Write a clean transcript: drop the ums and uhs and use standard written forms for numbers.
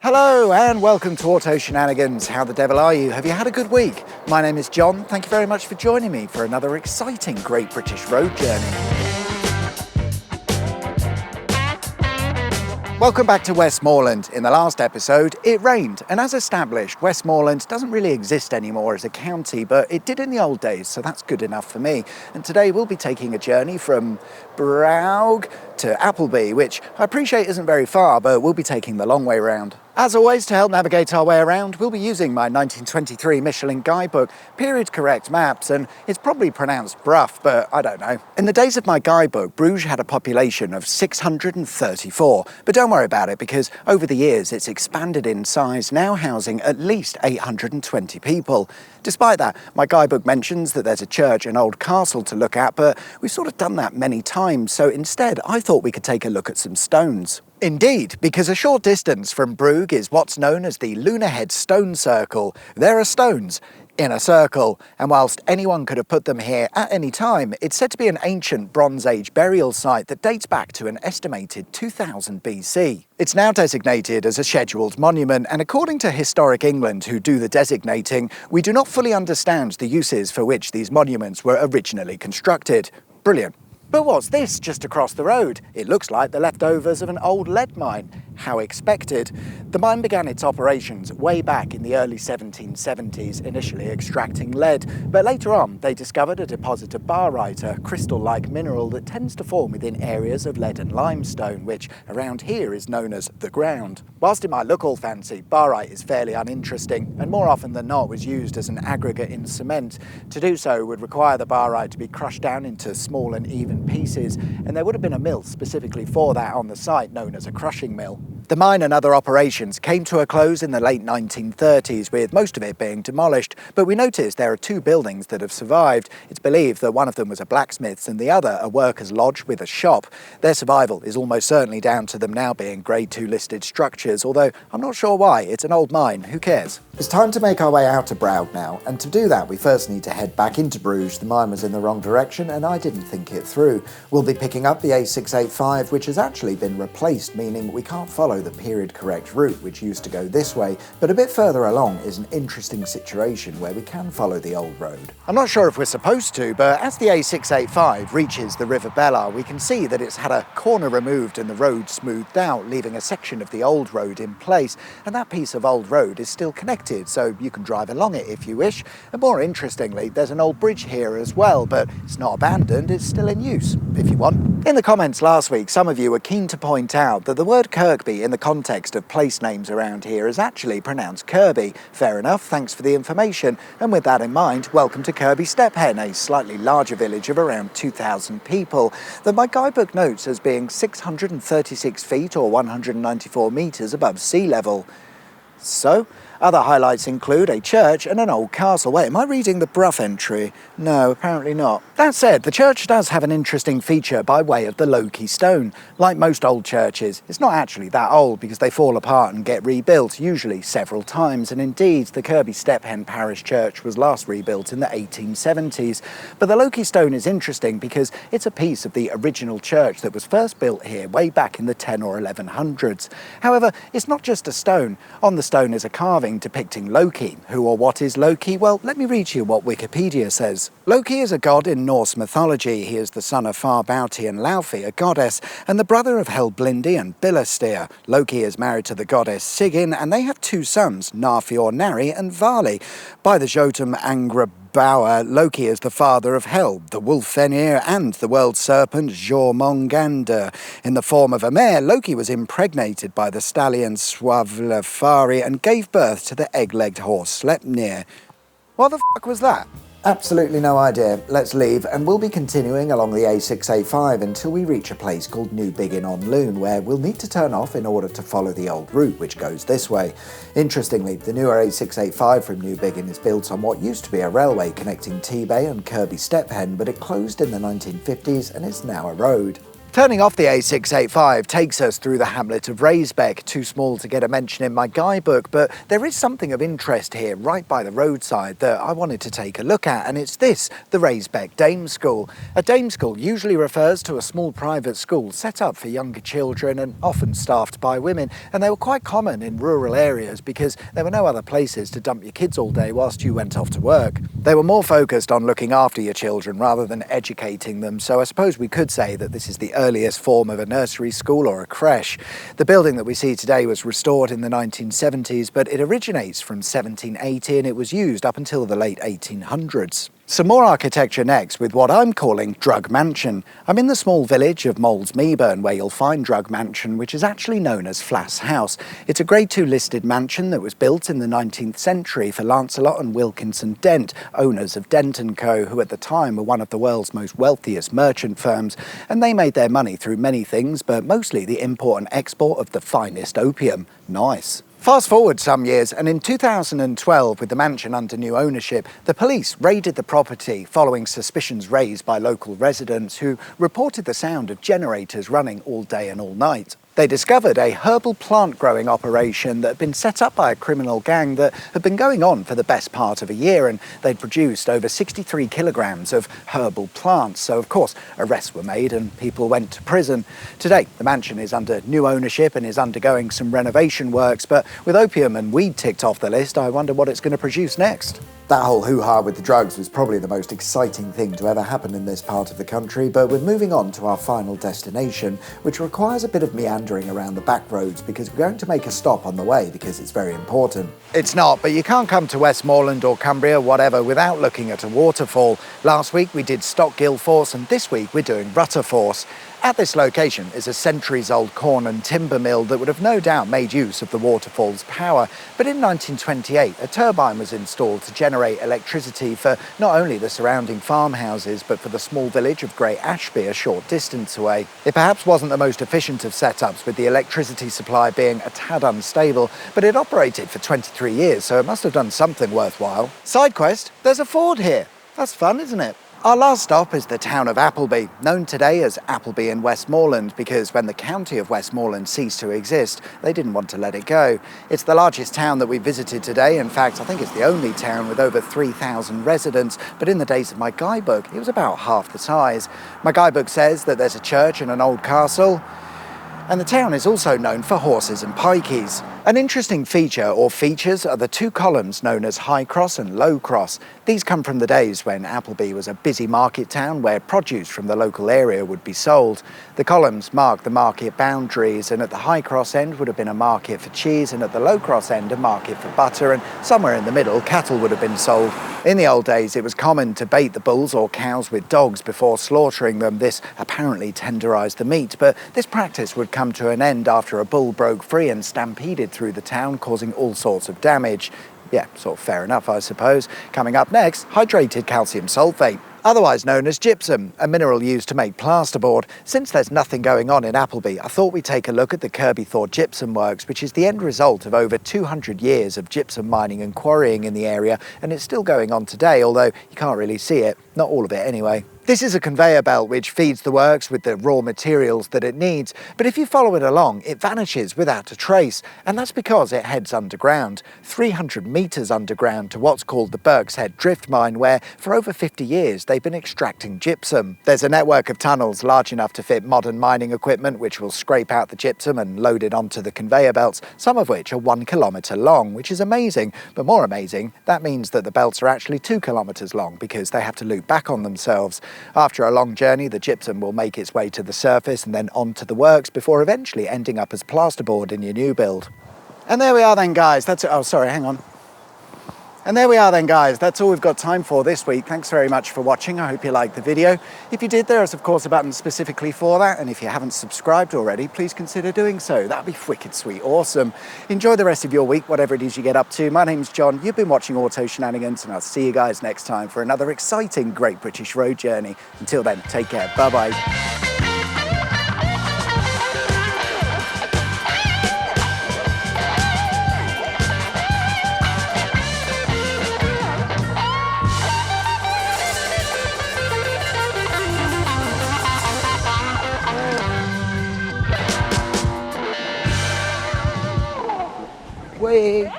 Hello and welcome to Auto Shenanigans. How the devil are you? Have you had a good week? My name is John. Thank you very much for joining me for another exciting Great British Road Journey. Welcome back to Westmorland. In the last episode, it rained, and as established, Westmorland doesn't really exist anymore as a county, but it did in the old days, so that's good enough for me. And today we'll be taking a journey from Brough to Appleby, which I appreciate isn't very far, but we'll be taking the long way round. As always, to help navigate our way around, we'll be using my 1923 Michelin guidebook, period correct maps, and it's probably pronounced Brough, but I don't know. In the days of my guidebook, Bruges had a population of 634, but don't worry about it because over the years it's expanded in size, now housing at least 820 people. Despite that, my guidebook mentions that there's a church and old castle to look at, but we've sort of done that many times, so instead I thought we could take a look at some stones. Indeed, because a short distance from Brough is what's known as the Lunar Head Stone Circle. There are stones in a circle, and whilst anyone could have put them here at any time, it's said to be an ancient Bronze Age burial site that dates back to an estimated 2000 BC. It's now designated as a scheduled monument, and according to Historic England, who do the designating, we do not fully understand the uses for which these monuments were originally constructed. Brilliant. But what's this just across the road? It looks like the leftovers of an old lead mine. How expected. The mine began its operations way back in the early 1770s, initially extracting lead, but later on they discovered a deposit of barite, a crystal-like mineral that tends to form within areas of lead and limestone, which around here is known as the ground. Whilst it might look all fancy, barite is fairly uninteresting, and more often than not was used as an aggregate in cement. To do so would require the barite to be crushed down into small and even pieces, and there would have been a mill specifically for that on the site known as a crushing mill. The mine and other operations came to a close in the late 1930s, with most of it being demolished, but we noticed there are two buildings that have survived. It's believed that one of them was a blacksmith's and the other a workers' lodge with a shop. Their survival is almost certainly down to them now being Grade 2 listed structures, although I'm not sure why. It's an old mine, who cares? It's time to make our way out of Brough now, and to do that we first need to head back into Bruges. The mine was in the wrong direction and I didn't think it through. We'll be picking up the A685, which has actually been replaced, meaning we can't follow the period correct route which used to go this way, but a bit further along is an interesting situation where we can follow the old road. I'm not sure if we're supposed to, but as the A685 reaches the River Bellar, we can see that it's had a corner removed and the road smoothed out, leaving a section of the old road in place, and that piece of old road is still connected, so you can drive along it if you wish. And more interestingly, there's an old bridge here as well, but it's not abandoned, it's still in use if you want. In the comments last week, some of you were keen to point out that the word Kirby in the context of place names around here is actually pronounced Kirby. Fair enough, thanks for the information, and with that in mind, welcome to Kirby Stephen, a slightly larger village of around 2,000 people that my guidebook notes as being 636 feet or 194 metres above sea level. So, other highlights include a church and an old castle. Wait, am I reading the Brough entry? No, apparently not. That said, the church does have an interesting feature by way of the Loki stone. Like most old churches, it's not actually that old because they fall apart and get rebuilt, usually several times, and indeed the Kirby Stephen parish church was last rebuilt in the 1870s. But the Loki stone is interesting because it's a piece of the original church that was first built here way back in the 10 or 1100s. However, it's not just a stone. On the stone is a carving depicting Loki. Who or what is Loki? Well, let me read you what Wikipedia says. Loki is a god in Norse mythology. He is the son of Farbauti and Laufey, a goddess, and the brother of Helblindi and Billastir. Loki is married to the goddess Sigyn, and they have two sons, Narfior Nari and Vali. By the Jotun Angrboda, Loki is the father of Hel, the wolf Fenrir, and the world serpent Jormungandr. In the form of a mare, Loki was impregnated by the stallion Svavlafari and gave birth to the egg-legged horse Sleipnir. What the fuck was that? Absolutely no idea. Let's leave, and we'll be continuing along the A685 until we reach a place called Newbiggin-on-Loon, where we'll need to turn off in order to follow the old route, which goes this way. Interestingly, the newer A685 from Newbiggin is built on what used to be a railway connecting T-Bay and Kirby Stephen, but it closed in the 1950s and is now a road. Turning off the A685 takes us through the hamlet of Raisbeck, too small to get a mention in my guidebook, but there is something of interest here right by the roadside that I wanted to take a look at, and it's this, the Raisbeck Dame School. A dame school usually refers to a small private school set up for younger children and often staffed by women, and they were quite common in rural areas because there were no other places to dump your kids all day whilst you went off to work. They were more focused on looking after your children rather than educating them, so I suppose we could say that this is the earliest form of a nursery school or a creche. The building that we see today was restored in the 1970s, but it originates from 1780 and it was used up until the late 1800s. Some more architecture next with what I'm calling Drug Mansion. I'm in the small village of Maulds Meaburn where you'll find Drug Mansion, which is actually known as Flass House. It's a Grade 2 listed mansion that was built in the 19th century for Lancelot and Wilkinson Dent, owners of Dent & Co, who at the time were one of the world's most wealthiest merchant firms, and they made their money through many things, but mostly the import and export of the finest opium. Nice. Fast forward some years, and in 2012, with the mansion under new ownership, the police raided the property following suspicions raised by local residents who reported the sound of generators running all day and all night. They discovered a herbal plant growing operation that had been set up by a criminal gang that had been going on for the best part of a year, and they'd produced over 63 kilograms of herbal plants. So of course arrests were made and people went to prison. Today the mansion is under new ownership and is undergoing some renovation works, but with opium and weed ticked off the list, I wonder what it's going to produce next. That whole hoo-ha with the drugs was probably the most exciting thing to ever happen in this part of the country, but we're moving on to our final destination, which requires a bit of meandering around the back roads because we're going to make a stop on the way because it's very important. It's not, but you can't come to Westmorland or Cumbria, whatever, without looking at a waterfall. Last week we did Stockgill Force and this week we're doing Rutter Force. At this location is a centuries-old corn and timber mill that would have no doubt made use of the waterfall's power, but in 1928 a turbine was installed to generate electricity for not only the surrounding farmhouses but for the small village of Great Ashby a short distance away. It perhaps wasn't the most efficient of setups, with the electricity supply being a tad unstable, but it operated for 23 years, so it must have done something worthwhile. Side quest, there's a ford here. That's fun, isn't it? Our last stop is the town of Appleby, known today as Appleby in Westmorland because when the county of Westmorland ceased to exist, they didn't want to let it go. It's the largest town that we visited today. In fact, I think it's the only town with over 3,000 residents, but in the days of my guidebook, it was about half the size. My guidebook says that there's a church and an old castle, and the town is also known for horses and pikeys. An interesting feature or features are the two columns known as High Cross and Low Cross. These come from the days when Appleby was a busy market town where produce from the local area would be sold. The columns mark the market boundaries, and at the High Cross end would have been a market for cheese, and at the Low Cross end a market for butter, and somewhere in the middle cattle would have been sold. In the old days it was common to bait the bulls or cows with dogs before slaughtering them. This apparently tenderised the meat, but this practice would come to an end after a bull broke free and stampeded through the town, causing all sorts of damage. Yeah, sort of fair enough, I suppose. Coming up next, hydrated calcium sulfate, otherwise known as gypsum, a mineral used to make plasterboard. Since there's nothing going on in Appleby, I thought we'd take a look at the Kirby Thore gypsum works, which is the end result of over 200 years of gypsum mining and quarrying in the area, and it's still going on today, although you can't really see it. Not all of it anyway. This is a conveyor belt which feeds the works with the raw materials that it needs, but if you follow it along, it vanishes without a trace, and that's because it heads underground, 300 metres underground, to what's called the Burke's Head Drift Mine, where for over 50 years they've been extracting gypsum. There's a network of tunnels large enough to fit modern mining equipment which will scrape out the gypsum and load it onto the conveyor belts, some of which are 1 kilometre long, which is amazing, but more amazing, that means that the belts are actually 2 kilometres long because they have to loop back on themselves. After a long journey, the gypsum will make its way to the surface and then onto the works before eventually ending up as plasterboard in your new build. And there we are then, guys. That's it. Oh, sorry, hang on. And there we are then, guys. That's all we've got time for this week. Thanks very much for watching. I hope you liked the video. If you did, there is of course a button specifically for that, and if you haven't subscribed already, please consider doing so. That'd be wicked sweet, awesome. Enjoy the rest of your week, whatever it is you get up to. My name's John. You've been watching Auto Shenanigans, and I'll see you guys next time for another exciting Great British Road Journey. Until then, take care. Bye-bye. Bye.